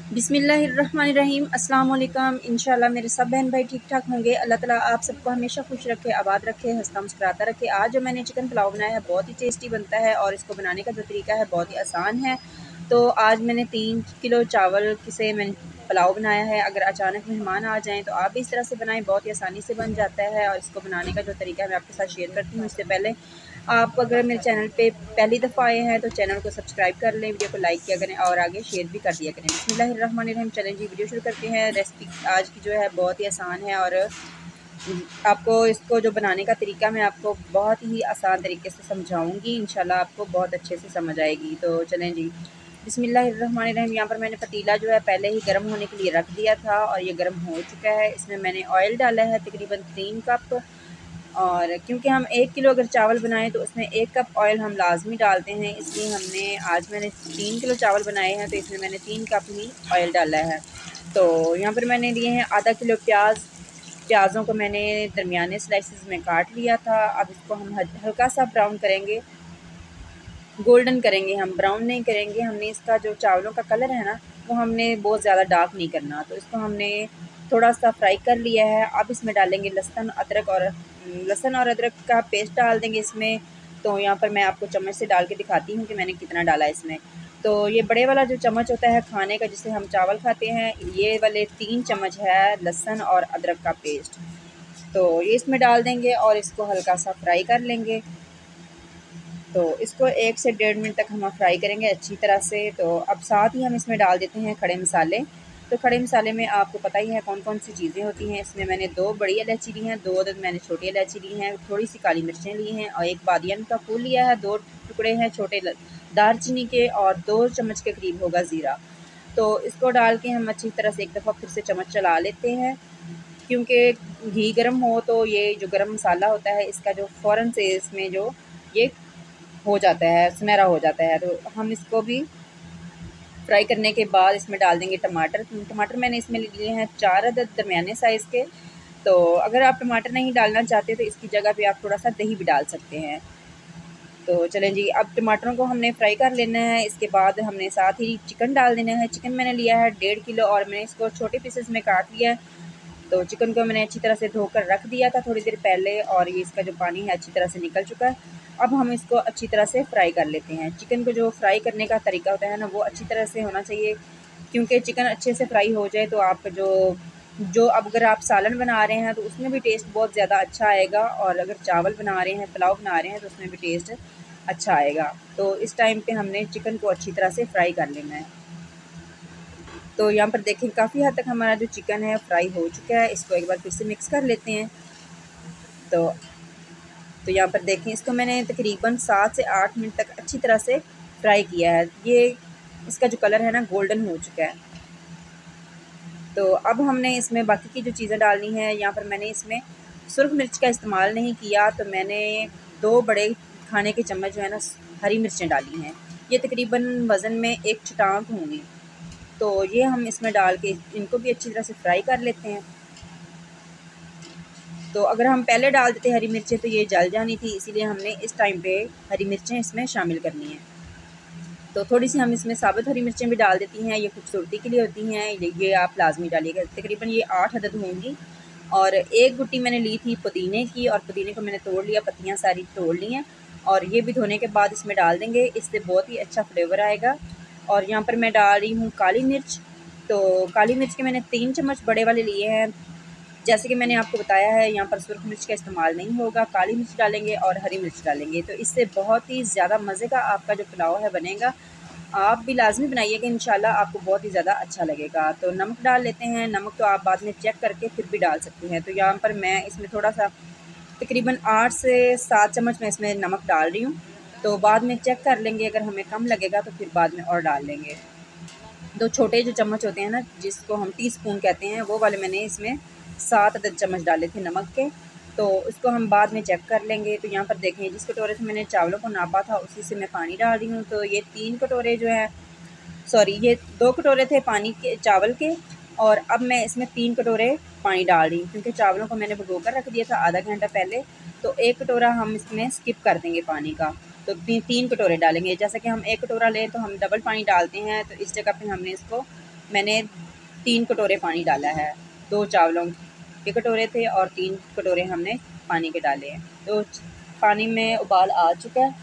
बिस्मिल्लाहिर्रहमानिर्रहीम। अस्सलाम वालेकुम। इंशाल्लाह मेरे सब बहन भाई ठीक ठाक होंगे। अल्लाह ताला आप सबको हमेशा खुश रखे, आबाद रखे, हंसता मुस्कुराता रखे। आज जो मैंने चिकन पुलाव बनाया है बहुत ही टेस्टी बनता है और इसको बनाने का जो तरीका है बहुत ही आसान है। तो आज मैंने 3 किलो चावल से मैंने पुलाव बनाया है। अगर अचानक मेहमान आ जाएँ तो आप भी इस तरह से बनाएँ, बहुत ही आसानी से बन जाता है। और इसको बनाने का जो तरीका है मैं आपके साथ शेयर करती हूँ। इससे पहले आप अगर मेरे चैनल पे पहली दफ़ा आए हैं तो चैनल को सब्सक्राइब कर लें, वीडियो को लाइक किया करें और आगे शेयर भी कर दिया करें। बिस्मिल्लाहिर्रहमानिर्रहीम। चलें जी, वीडियो शुरू करते हैं। रेसिपी आज की जो है बहुत ही आसान है और आपको इसको जो बनाने का तरीका मैं आपको बहुत ही आसान तरीके से समझाऊँगी। इंशाल्लाह आपको बहुत अच्छे से समझ आएगी। तो चलें जी, बिस्मिल्लाहिर्रहमानिर्रहीम। यहाँ पर मैंने पतीला जो है पहले ही गर्म होने के लिए रख दिया था और ये गर्म हो चुका है। इसमें मैंने ऑयल डाला है तकरीबन 3 कप। और क्योंकि हम 1 किलो अगर चावल बनाएँ तो उसमें 1 कप ऑयल हम लाज़मी डालते हैं, इसलिए आज मैंने 3 किलो चावल बनाए हैं तो इसमें मैंने 3 कप ही ऑयल डाला है। तो यहाँ पर मैंने लिए हैं आधा किलो प्याज़। प्याज़ों को मैंने दरमियाने स्लाइसेस में काट लिया था। अब इसको हम हल्का सा ब्राउन करेंगे, गोल्डन करेंगे, हम ब्राउन नहीं करेंगे। हमने इसका जो चावलों का कलर है ना, वो हमने बहुत ज़्यादा डार्क नहीं करना। तो इसको हमने थोड़ा-सा फ्राई कर लिया है। अब इसमें डालेंगे लहसुन और अदरक का पेस्ट डाल देंगे इसमें। तो यहाँ पर मैं आपको चम्मच से डाल के दिखाती हूँ कि मैंने कितना डाला है इसमें। तो ये बड़े वाला जो चम्मच होता है खाने का जिससे हम चावल खाते हैं, ये वाले 3 चम्मच है लहसुन और अदरक का पेस्ट। तो ये इसमें डाल देंगे और इसको हल्का-सा फ्राई कर लेंगे। तो इसको 1 से डेढ़ मिनट तक हम फ्राई करेंगे अच्छी तरह से। तो अब साथ ही हम इसमें डाल देते हैं खड़े मसाले। तो खड़े मसाले में आपको पता ही है कौन-कौन सी चीज़ें होती हैं। इसमें मैंने 2 बड़ी इलायची ली हैं, 2 अदद मैंने छोटी इलायची ली हैं, थोड़ी-सी काली मिर्चें ली हैं और 1 बादियान का फूल लिया है, 2 टुकड़े हैं छोटे दालचीनी के और 2 चम्मच के करीब होगा ज़ीरा। तो इसको डाल के हम अच्छी तरह से एक दफ़ा फिर से चम्मच चला लेते हैं। क्योंकि घी गरम हो तो ये जो गरम मसाला होता है इसका जो फ़ौरन से इसमें जो ये हो जाता है, सुनहरा हो जाता है। तो हम इसको भी फ्राई करने के बाद इसमें डाल देंगे टमाटर। टमाटर मैंने इसमें लिए हैं 4 अदद दरमियाने साइज़ के। तो अगर आप टमाटर नहीं डालना चाहते तो इसकी जगह पे आप थोड़ा-सा दही भी डाल सकते हैं। तो चलें जी, अब टमाटरों को हमने फ्राई कर लेना है। इसके बाद हमने साथ ही चिकन डाल देना है। चिकन मैंने लिया है 1.5 किलो और मैंने इसको छोटे पीसेस में काट लिया है। तो चिकन को मैंने अच्छी तरह से धोकर रख दिया था थोड़ी देर पहले और ये इसका जो पानी है अच्छी तरह से निकल चुका है। अब हम इसको अच्छी तरह से फ्राई कर लेते हैं। चिकन को जो फ्राई करने का तरीका होता है ना, वो अच्छी तरह से होना चाहिए, क्योंकि चिकन अच्छे से फ्राई हो जाए तो आपका जो जो अब अगर आप सालन बना रहे हैं तो उसमें भी टेस्ट बहुत ज़्यादा अच्छा आएगा और अगर चावल बना रहे हैं, पुलाव बना रहे हैं तो उसमें भी टेस्ट अच्छा आएगा। तो इस टाइम पे हमने चिकन को अच्छी तरह से फ्राई कर लेना है। तो यहाँ पर देखें काफ़ी हद तक हमारा जो चिकन है फ्राई हो चुका है। इसको एक बार फिर से मिक्स कर लेते हैं। तो यहाँ पर देखें इसको मैंने तकरीबन 7 से 8 मिनट तक अच्छी तरह से फ्राई किया है। ये इसका जो कलर है ना गोल्डन हो चुका है। तो अब हमने इसमें बाकी की जो चीज़ें डालनी है, यहाँ पर मैंने इसमें सुर्ख मिर्च का इस्तेमाल नहीं किया। तो मैंने 2 बड़े खाने के चम्मच जो है ना हरी मिर्चें डाली हैं। ये तकरीबन वज़न में 1 चटाक होंगी। तो ये हम इसमें डाल के इनको भी अच्छी तरह से फ्राई कर लेते हैं। तो अगर हम पहले डाल देते हरी मिर्चें तो ये जल जानी थी, इसीलिए हमने इस टाइम पे हरी मिर्चें इसमें शामिल करनी है। तो थोड़ी-सी हम इसमें साबुत हरी मिर्चें भी डाल देती हैं, ये खूबसूरती के लिए होती हैं, ये आप लाज़मी डालिएगा। तकरीबन ये 8 अदद होंगी और 1 गुट्टी मैंने ली थी पुदीने की और पुदीने को मैंने तोड़ लिया, पत्तियाँ सारी तोड़ ली हैं और ये भी धोने के बाद इसमें डाल देंगे, इससे बहुत ही अच्छा फ्लेवर आएगा। और यहाँ पर मैं डाल रही हूँ काली मिर्च। तो काली मिर्च के मैंने 3 चम्मच बड़े वाले लिए हैं। जैसे कि मैंने आपको बताया है, यहाँ पर सुर्ख मिर्च का इस्तेमाल नहीं होगा, काली मिर्च डालेंगे और हरी मिर्च डालेंगे। तो इससे बहुत ही ज़्यादा मज़े का आपका जो पुलाव है बनेगा। आप भी लाज़मी बनाइएगा, इंशाल्लाह आपको बहुत ही ज़्यादा अच्छा लगेगा। तो नमक डाल लेते हैं। नमक तो आप बाद में चेक करके फिर भी डाल सकते हैं। तो यहाँ पर मैं इसमें थोड़ा-सा तकरीबन 8 से 7 चम्मच मैं इसमें नमक डाल रही हूँ। तो बाद में चेक कर लेंगे, अगर हमें कम लगेगा तो फिर बाद में और डाल लेंगे। 2 छोटे जो चम्मच होते हैं ना, जिसको हम टीस्पून कहते हैं, वो वाले मैंने इसमें 7 अदद चम्मच डाले थे नमक के। तो इसको हम बाद में चेक कर लेंगे। तो यहाँ पर देखें जिस कटोरे से मैंने चावलों को नापा था उसी से मैं पानी डाल रही हूँ। तो ये 3 कटोरे जो है, सॉरी, ये 2 कटोरे थे पानी के, चावल के। और अब मैं इसमें 3 कटोरे पानी डाल रही हूँ, क्योंकि चावलों को मैंने भिगो कर रख दिया था आधा घंटा पहले। तो 1 कटोरा हम इसमें स्किप कर देंगे पानी का। तो 3 कटोरे डालेंगे। जैसे कि हम 1 कटोरा लें तो हम डबल पानी डालते हैं, तो इस जगह पे हमने इसको मैंने 3 कटोरे पानी डाला है। 2 चावलों के कटोरे थे और 3 कटोरे हमने पानी के डाले हैं। तो पानी में उबाल आ चुका है,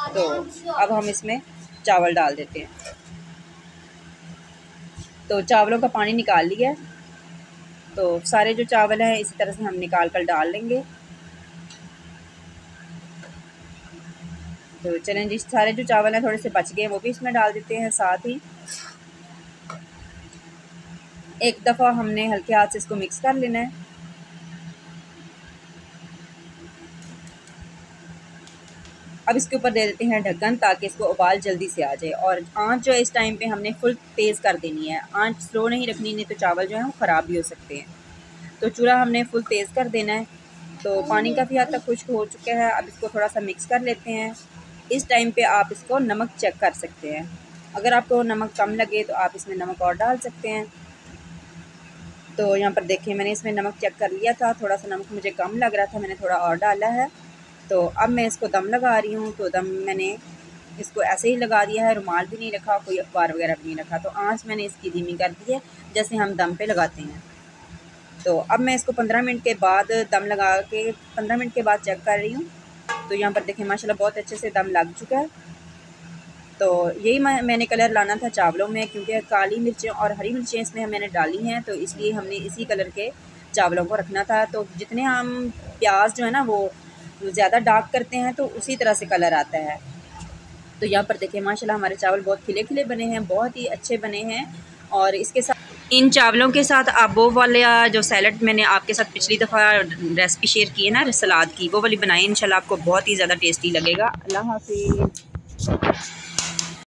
तो अब हम इसमें चावल डाल देते हैं। तो चावलों का पानी निकाल लिया है, तो सारे जो चावल हैं इसी तरह से हम निकाल कर डाल लेंगे। तो चलें जी, सारे जो चावल हैं थोड़े से बच गए वो भी इसमें डाल देते हैं। साथ ही एक दफ़ा हमने हल्के हाथ से इसको मिक्स कर लेना है। अब इसके ऊपर दे देते हैं ढक्कन ताकि इसको उबाल जल्दी से आ जाए। और आंच जो है इस टाइम पे हमने फुल तेज़ कर देनी है, आंच स्लो नहीं रखनी, नहीं तो चावल जो है वो ख़राब भी हो सकते हैं। तो चूल्हा हमने फुल तेज़ कर देना है। तो पानी काफ़ी हद तक खुश्क हो चुका है। अब इसको थोड़ा सा मिक्स कर लेते हैं। इस टाइम पे आप इसको नमक चेक कर सकते हैं। अगर आपको नमक कम लगे तो आप इसमें नमक और डाल सकते हैं। तो यहाँ पर देखिए मैंने इसमें नमक चेक कर लिया था, थोड़ा सा नमक मुझे कम लग रहा था, मैंने थोड़ा और डाला है। तो अब मैं इसको दम लगा रही हूँ। तो दम मैंने इसको ऐसे ही लगा दिया है, रुमाल भी नहीं रखा, कोई अखबार वगैरह भी नहीं रखा। तो आँच मैंने इसकी धीमी कर दी है, जैसे हम दम पे लगाते हैं। तो अब मैं इसको 15 मिनट के बाद दम लगा के 15 मिनट के बाद चेक कर रही हूँ। तो यहाँ पर देखिए माशाल्लाह बहुत अच्छे से दम लग चुका है। तो यही मैंने कलर लाना था चावलों में, क्योंकि काली मिर्चें और हरी मिर्चें इसमें मैंने डाली हैं, तो इसलिए हमने इसी कलर के चावलों को रखना था। तो जितने हम प्याज जो है ना वो ज़्यादा डार्क करते हैं तो उसी तरह से कलर आता है। तो यहाँ पर देखिए माशाल्लाह हमारे चावल बहुत खिले खिले बने हैं, बहुत ही अच्छे बने हैं। और इसके साथ इन चावलों के साथ आप वो वाला जो सैलड मैंने आपके साथ पिछली दफ़ा रेसिपी शेयर की है ना सलाद की, वो वाली बनाएं, इंशाल्लाह आपको बहुत ही ज़्यादा टेस्टी लगेगा। अल्लाह हाफ़िज़।